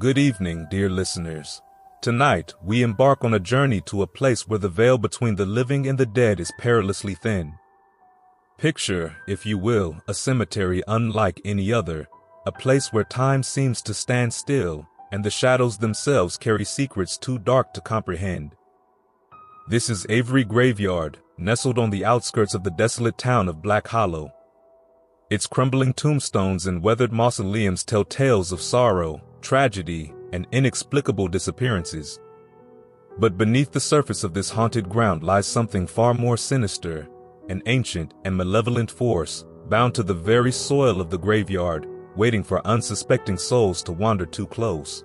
Good evening, dear listeners. Tonight, we embark on a journey to a place where the veil between the living and the dead is perilously thin. Picture, if you will, a cemetery unlike any other, a place where time seems to stand still, and the shadows themselves carry secrets too dark to comprehend. This is Avery Graveyard, nestled on the outskirts of the desolate town of Black Hollow. Its crumbling tombstones and weathered mausoleums tell tales of sorrow, tragedy, and inexplicable disappearances. But beneath the surface of this haunted ground lies something far more sinister, an ancient and malevolent force, bound to the very soil of the graveyard, waiting for unsuspecting souls to wander too close.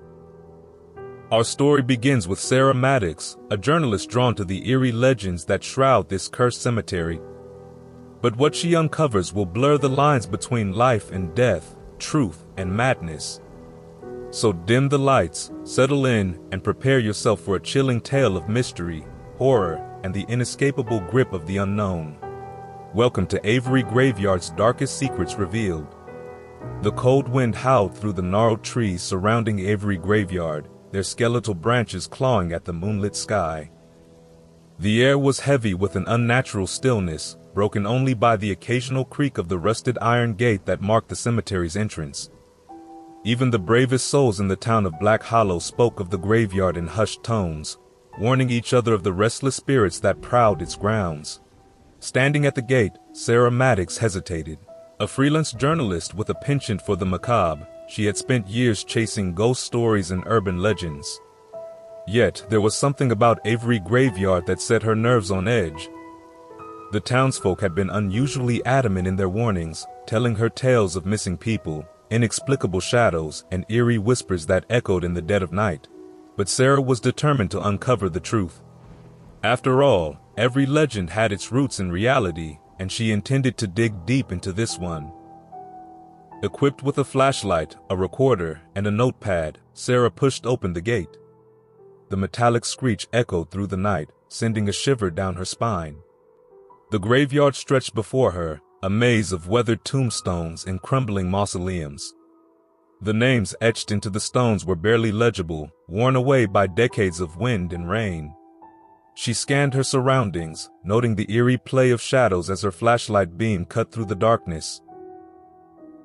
Our story begins with Sarah Maddox, a journalist drawn to the eerie legends that shroud this cursed cemetery. But what she uncovers will blur the lines between life and death, truth and madness. So dim the lights, settle in, and prepare yourself for a chilling tale of mystery, horror, and the inescapable grip of the unknown. Welcome to Avery Graveyard's darkest secrets revealed. The cold wind howled through the gnarled trees surrounding Avery Graveyard, their skeletal branches clawing at the moonlit sky. The air was heavy with an unnatural stillness, broken only by the occasional creak of the rusted iron gate that marked the cemetery's entrance. Even the bravest souls in the town of Black Hollow spoke of the graveyard in hushed tones, warning each other of the restless spirits that prowled its grounds. Standing at the gate, Sarah Maddox hesitated. A freelance journalist with a penchant for the macabre, she had spent years chasing ghost stories and urban legends. Yet, there was something about Avery Graveyard that set her nerves on edge. The townsfolk had been unusually adamant in their warnings, telling her tales of missing people, inexplicable shadows, and eerie whispers that echoed in the dead of night. But Sarah was determined to uncover the truth. After all, every legend had its roots in reality, and she intended to dig deep into this one. Equipped with a flashlight, a recorder, and a notepad, Sarah pushed open the gate. The metallic screech echoed through the night, sending a shiver down her spine. The graveyard stretched before her, a maze of weathered tombstones and crumbling mausoleums. The names etched into the stones were barely legible, worn away by decades of wind and rain. She scanned her surroundings, noting the eerie play of shadows as her flashlight beam cut through the darkness.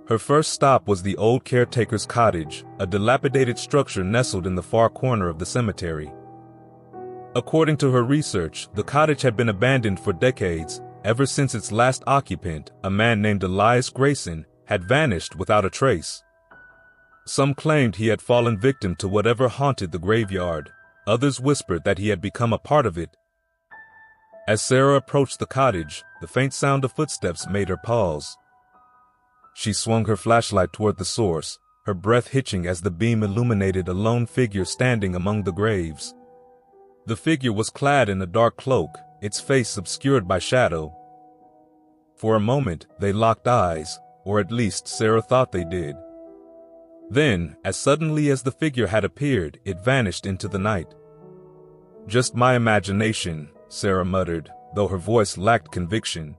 Her first stop was the old caretaker's cottage, a dilapidated structure nestled in the far corner of the cemetery. According to her research, the cottage had been abandoned for decades, ever since its last occupant, a man named Elias Grayson, had vanished without a trace. Some claimed he had fallen victim to whatever haunted the graveyard. Others whispered that he had become a part of it. As Sarah approached the cottage, the faint sound of footsteps made her pause. She swung her flashlight toward the source, her breath hitching as the beam illuminated a lone figure standing among the graves. The figure was clad in a dark cloak, its face obscured by shadow. For a moment, they locked eyes, or at least Sarah thought they did. Then, as suddenly as the figure had appeared, it vanished into the night. "Just my imagination," Sarah muttered, though her voice lacked conviction.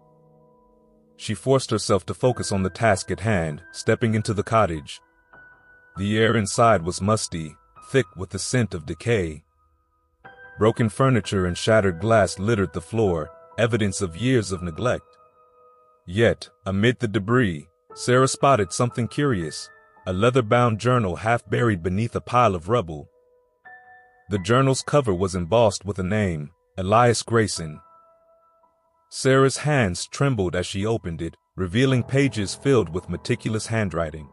She forced herself to focus on the task at hand, stepping into the cottage. The air inside was musty, thick with the scent of decay. Broken furniture and shattered glass littered the floor, evidence of years of neglect. Yet, amid the debris, Sarah spotted something curious, a leather-bound journal half buried beneath a pile of rubble. The journal's cover was embossed with a name, Elias Grayson. Sarah's hands trembled as she opened it, revealing pages filled with meticulous handwriting.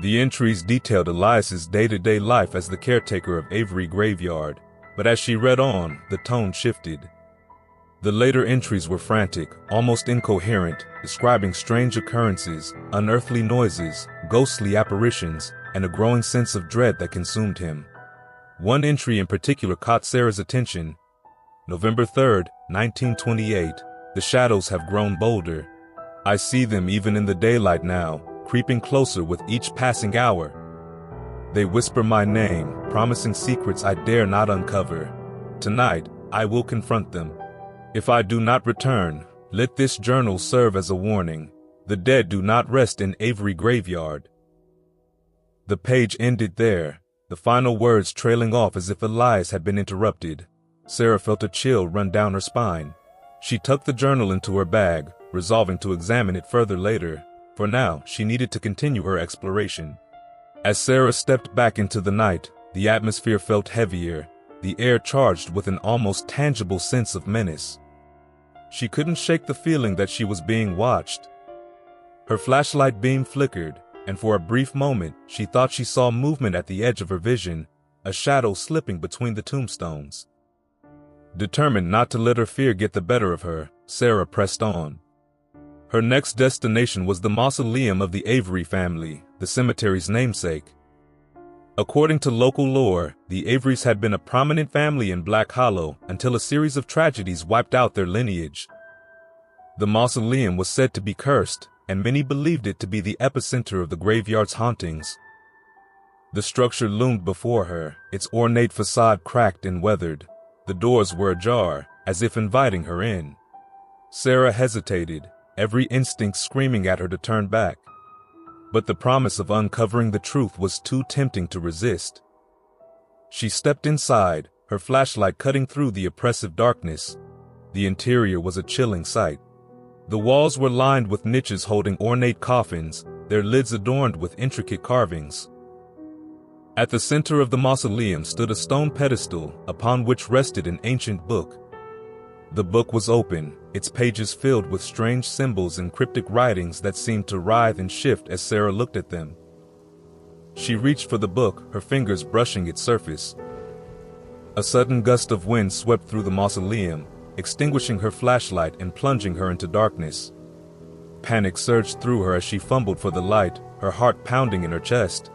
The entries detailed Elias's day-to-day life as the caretaker of Avery Graveyard, but as she read on, the tone shifted. The later entries were frantic, almost incoherent, describing strange occurrences, unearthly noises, ghostly apparitions, and a growing sense of dread that consumed him. One entry in particular caught Sarah's attention. November 3rd, 1928. The shadows have grown bolder. I see them even in the daylight now, creeping closer with each passing hour. They whisper my name, promising secrets I dare not uncover. Tonight, I will confront them. If I do not return, let this journal serve as a warning. The dead do not rest in Avery Graveyard. The page ended there, the final words trailing off as if Elias had been interrupted. Sarah felt a chill run down her spine. She tucked the journal into her bag, resolving to examine it further later. For now, she needed to continue her exploration. As Sarah stepped back into the night, the atmosphere felt heavier, the air charged with an almost tangible sense of menace. She couldn't shake the feeling that she was being watched. Her flashlight beam flickered, and for a brief moment, she thought she saw movement at the edge of her vision, a shadow slipping between the tombstones. Determined not to let her fear get the better of her, Sarah pressed on. Her next destination was the mausoleum of the Avery family, the cemetery's namesake. According to local lore, the Averys had been a prominent family in Black Hollow until a series of tragedies wiped out their lineage. The mausoleum was said to be cursed, and many believed it to be the epicenter of the graveyard's hauntings. The structure loomed before her, its ornate facade cracked and weathered. The doors were ajar, as if inviting her in. Sarah hesitated, every instinct screaming at her to turn back. But the promise of uncovering the truth was too tempting to resist. She stepped inside, her flashlight cutting through the oppressive darkness. The interior was a chilling sight. The walls were lined with niches holding ornate coffins, their lids adorned with intricate carvings. At the center of the mausoleum stood a stone pedestal upon which rested an ancient book. The book was open, its pages filled with strange symbols and cryptic writings that seemed to writhe and shift as Sarah looked at them. She reached for the book, her fingers brushing its surface. A sudden gust of wind swept through the mausoleum, extinguishing her flashlight and plunging her into darkness. Panic surged through her as she fumbled for the light, her heart pounding in her chest.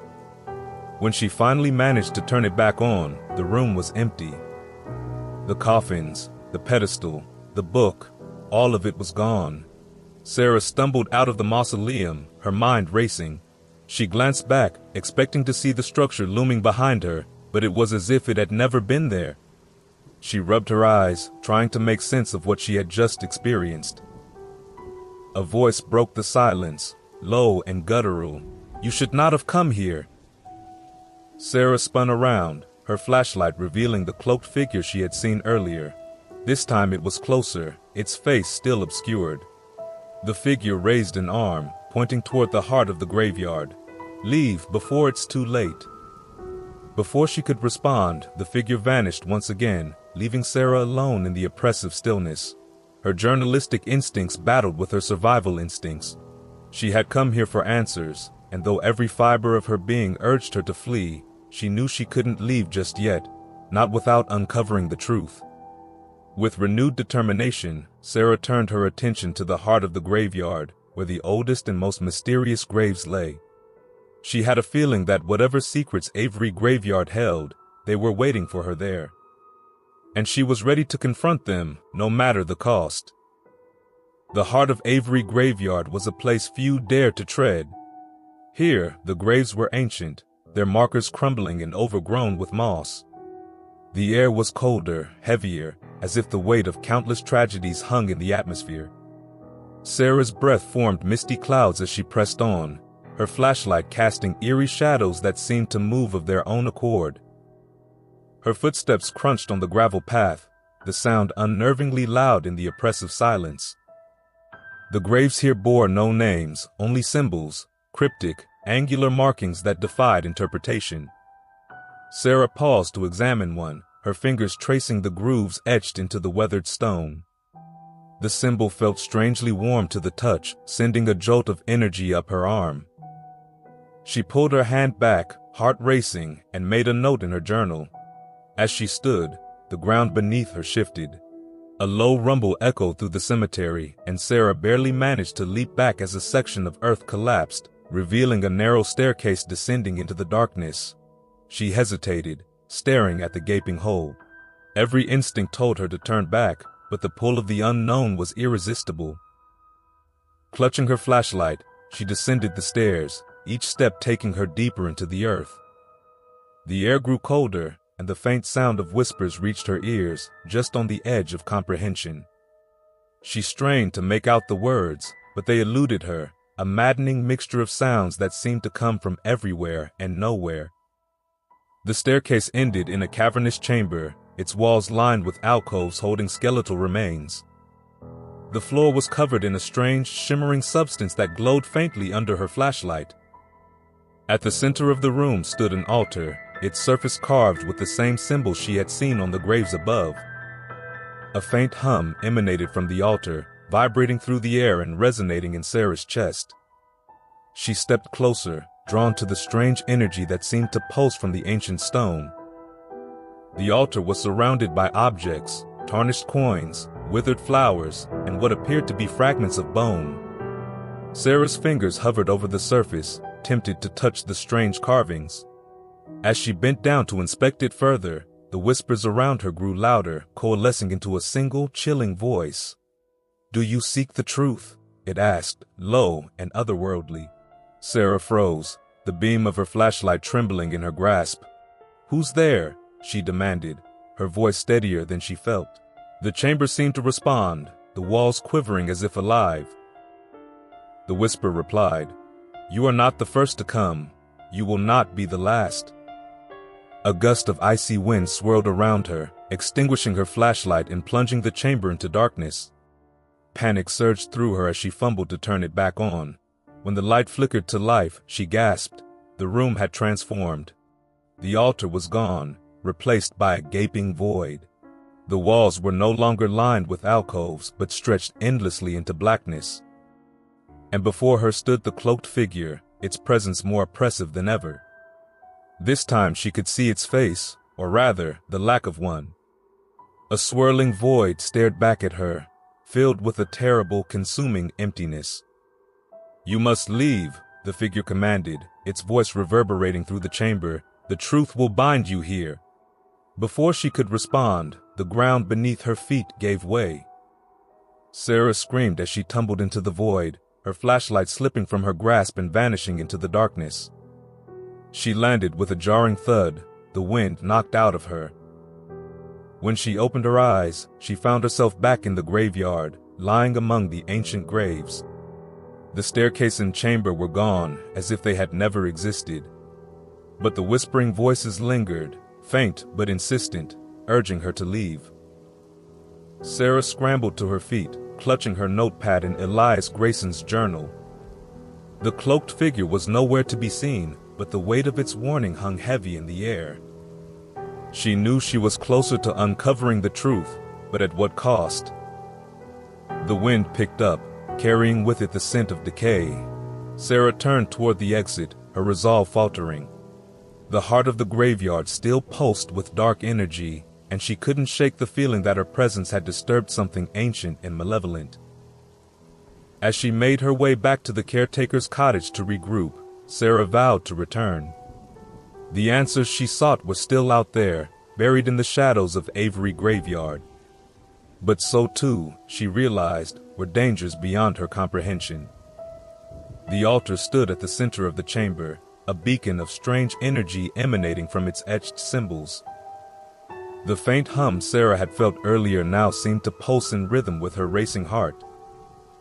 When she finally managed to turn it back on, the room was empty. The coffins, the pedestal, the book, all of it was gone. Sarah stumbled out of the mausoleum, her mind racing. She glanced back, expecting to see the structure looming behind her, but it was as if it had never been there. She rubbed her eyes, trying to make sense of what she had just experienced. A voice broke the silence, low and guttural. "You should not have come here." Sarah spun around, her flashlight revealing the cloaked figure she had seen earlier. This time it was closer, its face still obscured. The figure raised an arm, pointing toward the heart of the graveyard. "Leave before it's too late." Before she could respond, the figure vanished once again, leaving Sarah alone in the oppressive stillness. Her journalistic instincts battled with her survival instincts. She had come here for answers, and though every fiber of her being urged her to flee, she knew she couldn't leave just yet, not without uncovering the truth. With renewed determination, Sarah turned her attention to the heart of the graveyard, where the oldest and most mysterious graves lay. She had a feeling that whatever secrets Avery Graveyard held, they were waiting for her there. And she was ready to confront them, no matter the cost. The heart of Avery Graveyard was a place few dared to tread. Here, the graves were ancient, their markers crumbling and overgrown with moss. The air was colder, heavier, as if the weight of countless tragedies hung in the atmosphere. Sarah's breath formed misty clouds as she pressed on, her flashlight casting eerie shadows that seemed to move of their own accord. Her footsteps crunched on the gravel path, the sound unnervingly loud in the oppressive silence. The graves here bore no names, only symbols, cryptic, angular markings that defied interpretation. Sarah paused to examine one, her fingers tracing the grooves etched into the weathered stone. The symbol felt strangely warm to the touch, sending a jolt of energy up her arm. She pulled her hand back, heart racing, and made a note in her journal. As she stood, the ground beneath her shifted. A low rumble echoed through the cemetery, and Sarah barely managed to leap back as a section of earth collapsed, revealing a narrow staircase descending into the darkness. She hesitated, staring at the gaping hole. Every instinct told her to turn back, but the pull of the unknown was irresistible. Clutching her flashlight, she descended the stairs, each step taking her deeper into the earth. The air grew colder, and the faint sound of whispers reached her ears, just on the edge of comprehension. She strained to make out the words, but they eluded her, a maddening mixture of sounds that seemed to come from everywhere and nowhere. The staircase ended in a cavernous chamber, its walls lined with alcoves holding skeletal remains. The floor was covered in a strange, shimmering substance that glowed faintly under her flashlight. At the center of the room stood an altar, its surface carved with the same symbols she had seen on the graves above. A faint hum emanated from the altar, vibrating through the air and resonating in Sarah's chest. She stepped closer, drawn to the strange energy that seemed to pulse from the ancient stone. The altar was surrounded by objects, tarnished coins, withered flowers, and what appeared to be fragments of bone. Sarah's fingers hovered over the surface, tempted to touch the strange carvings. As she bent down to inspect it further, the whispers around her grew louder, coalescing into a single, chilling voice. "Do you seek the truth?" it asked, low and otherworldly. Sarah froze, the beam of her flashlight trembling in her grasp. "Who's there?" she demanded, her voice steadier than she felt. The chamber seemed to respond, the walls quivering as if alive. The whisper replied, "You are not the first to come. You will not be the last." A gust of icy wind swirled around her, extinguishing her flashlight and plunging the chamber into darkness. Panic surged through her as she fumbled to turn it back on. When the light flickered to life, she gasped. The room had transformed. The altar was gone, replaced by a gaping void. The walls were no longer lined with alcoves, but stretched endlessly into blackness. And before her stood the cloaked figure, its presence more oppressive than ever. This time she could see its face, or rather, the lack of one. A swirling void stared back at her, filled with a terrible, consuming emptiness. "You must leave," the figure commanded, its voice reverberating through the chamber. "The truth will bind you here." Before she could respond, the ground beneath her feet gave way. Sarah screamed as she tumbled into the void, her flashlight slipping from her grasp and vanishing into the darkness. She landed with a jarring thud, the wind knocked out of her. When she opened her eyes, she found herself back in the graveyard, lying among the ancient graves. The staircase and chamber were gone, as if they had never existed. But the whispering voices lingered, faint but insistent, urging her to leave. Sarah scrambled to her feet, clutching her notepad and Elias Grayson's journal. The cloaked figure was nowhere to be seen, but the weight of its warning hung heavy in the air. She knew she was closer to uncovering the truth, but at what cost? The wind picked up, carrying with it the scent of decay. Sarah turned toward the exit, her resolve faltering. The heart of the graveyard still pulsed with dark energy, and she couldn't shake the feeling that her presence had disturbed something ancient and malevolent. As she made her way back to the caretaker's cottage to regroup, Sarah vowed to return. The answers she sought were still out there, buried in the shadows of Avery Graveyard. But so too, she realized, were dangers beyond her comprehension. The altar stood at the center of the chamber, a beacon of strange energy emanating from its etched symbols. The faint hum Sarah had felt earlier now seemed to pulse in rhythm with her racing heart.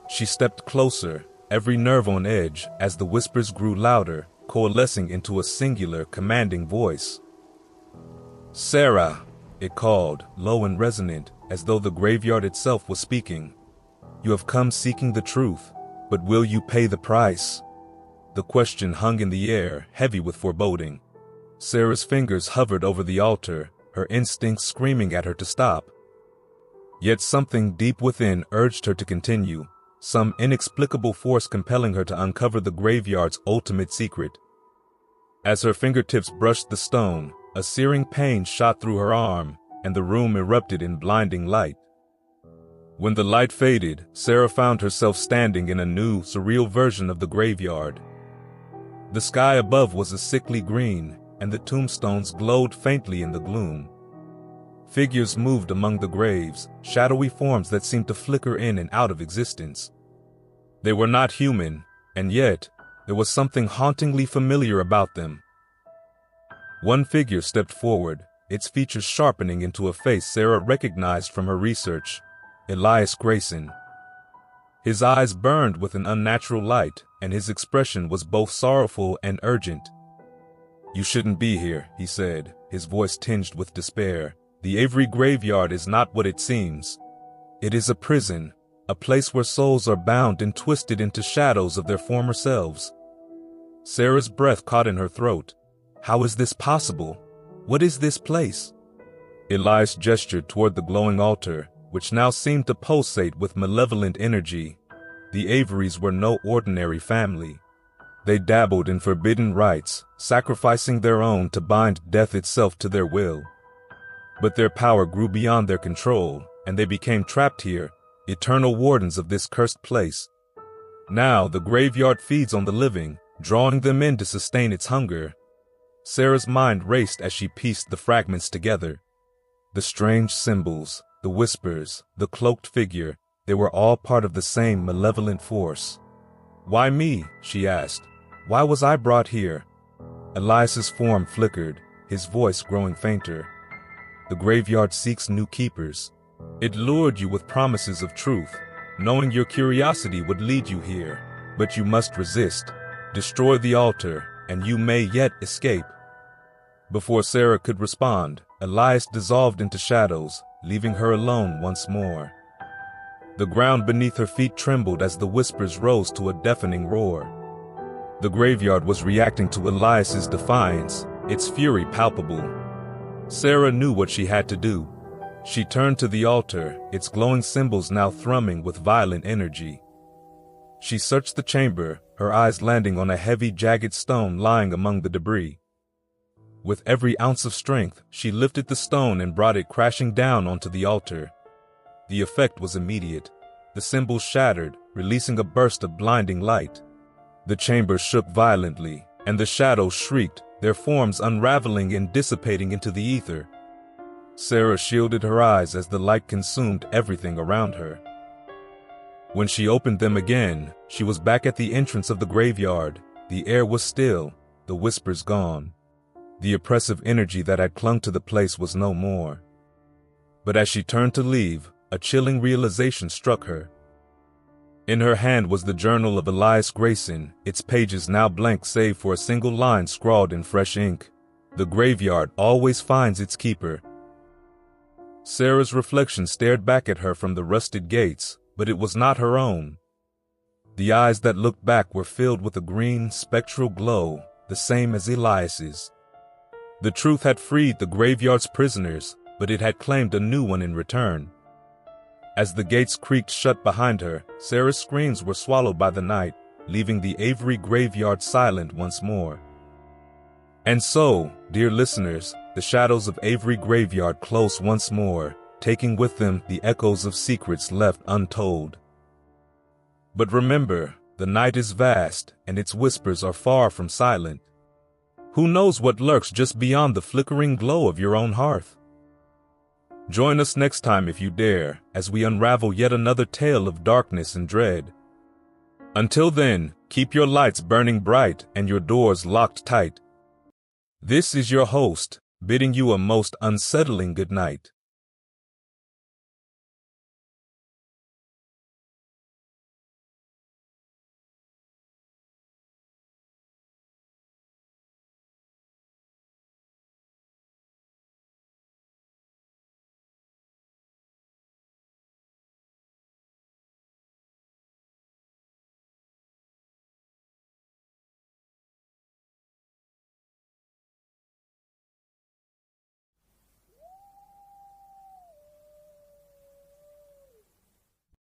She stepped closer, every nerve on edge, as the whispers grew louder, coalescing into a singular, commanding voice. "Sarah," it called, low and resonant, as though the graveyard itself was speaking. "You have come seeking the truth, but will you pay the price?" The question hung in the air, heavy with foreboding. Sarah's fingers hovered over the altar, her instincts screaming at her to stop. Yet something deep within urged her to continue, some inexplicable force compelling her to uncover the graveyard's ultimate secret. As her fingertips brushed the stone, a searing pain shot through her arm, and the room erupted in blinding light. When the light faded, Sarah found herself standing in a new, surreal version of the graveyard. The sky above was a sickly green, and the tombstones glowed faintly in the gloom. Figures moved among the graves, shadowy forms that seemed to flicker in and out of existence. They were not human, and yet, there was something hauntingly familiar about them. One figure stepped forward, its features sharpening into a face Sarah recognized from her research, Elias Grayson. His eyes burned with an unnatural light, and his expression was both sorrowful and urgent. "You shouldn't be here," he said, his voice tinged with despair. "The Avery Graveyard is not what it seems. It is a prison, a place where souls are bound and twisted into shadows of their former selves." Sarah's breath caught in her throat. How is this possible? What is this place? Elias gestured toward the glowing altar, which now seemed to pulsate with malevolent energy. The Averys were no ordinary family. They dabbled in forbidden rites, sacrificing their own to bind death itself to their will. But their power grew beyond their control, and they became trapped here, eternal wardens of this cursed place. Now the graveyard feeds on the living, drawing them in to sustain its hunger. Sarah's mind raced as she pieced the fragments together. The strange symbols, the whispers, the cloaked figure, they were all part of the same malevolent force. "Why me?" she asked. "Why was I brought here?" Elias's form flickered, his voice growing fainter. "The graveyard seeks new keepers. It lured you with promises of truth, knowing your curiosity would lead you here. But you must resist. Destroy the altar, and you may yet escape." Before Sarah could respond, Elias dissolved into shadows, leaving her alone once more. The ground beneath her feet trembled as the whispers rose to a deafening roar. The graveyard was reacting to Elias's defiance, its fury palpable. Sarah knew what she had to do. She turned to the altar, its glowing symbols now thrumming with violent energy. She searched the chamber, her eyes landing on a heavy, jagged stone lying among the debris. With every ounce of strength, she lifted the stone and brought it crashing down onto the altar. The effect was immediate. The symbols shattered, releasing a burst of blinding light. The chamber shook violently, and the shadows shrieked, their forms unraveling and dissipating into the ether. Sarah shielded her eyes as the light consumed everything around her. When she opened them again, she was back at the entrance of the graveyard. The air was still, the whispers gone. The oppressive energy that had clung to the place was no more. But as she turned to leave, a chilling realization struck her. In her hand was the journal of Elias Grayson, its pages now blank save for a single line scrawled in fresh ink. "The graveyard always finds its keeper." Sarah's reflection stared back at her from the rusted gates, but it was not her own. The eyes that looked back were filled with a green, spectral glow, the same as Elias's. The truth had freed the graveyard's prisoners, but it had claimed a new one in return. As the gates creaked shut behind her, Sarah's screams were swallowed by the night, leaving the Avery Graveyard silent once more. And so, dear listeners, the shadows of Avery Graveyard close once more, taking with them the echoes of secrets left untold. But remember, the night is vast, and its whispers are far from silent. Who knows what lurks just beyond the flickering glow of your own hearth? Join us next time if you dare, as we unravel yet another tale of darkness and dread. Until then, keep your lights burning bright and your doors locked tight. This is your host, bidding you a most unsettling good night.